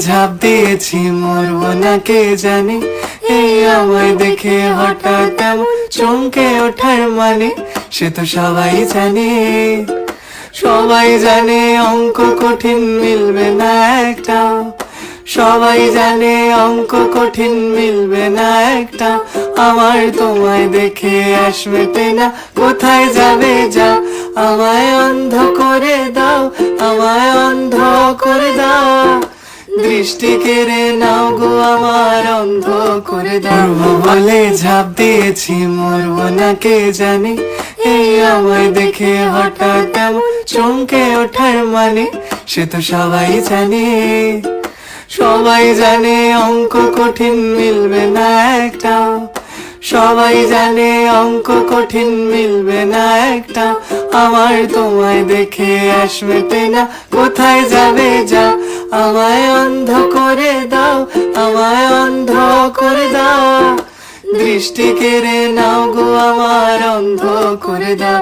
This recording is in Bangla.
ঝাঁপ দিয়েছি, মরবো না কে জানে। এই আমায় দেখে হঠাৎ এমন চমকে ওঠার মানে, সে তো সবাই জানে। সবাই জানে অঙ্ক কঠিন, মিলবে না একটাও। সবাই জানে অঙ্ক কঠিন, মিলবে না একটা। আমার তোমায় দেখে আশ মেটে না, কোথায় যাবে যা। আমায় অন্ধ করে দাও, আমায় অন্ধ করে দাও। দৃষ্টি কেড়ে নাও গো আমার, অন্ধ করে দাও। বলে ঝাঁপ দিয়েছি, মরবো না কে জানে। এই আমায় দেখে হঠাৎ এমন চমকে ওঠার মানে, সে তো সবাই জানে। সবাই জানে অঙ্ক কঠিন, মিলবে না একটাও। সবাই জানে অঙ্ক কঠিন, মিলবে না একটা। আমার তোমায় দেখে আশ মেটে না, কোথায় যাবে যা। আমায় অন্ধ করে দাও, আমায় অন্ধ করে দাও। দৃষ্টি কেড়ে নাও গো আমার, অন্ধ করে দাও।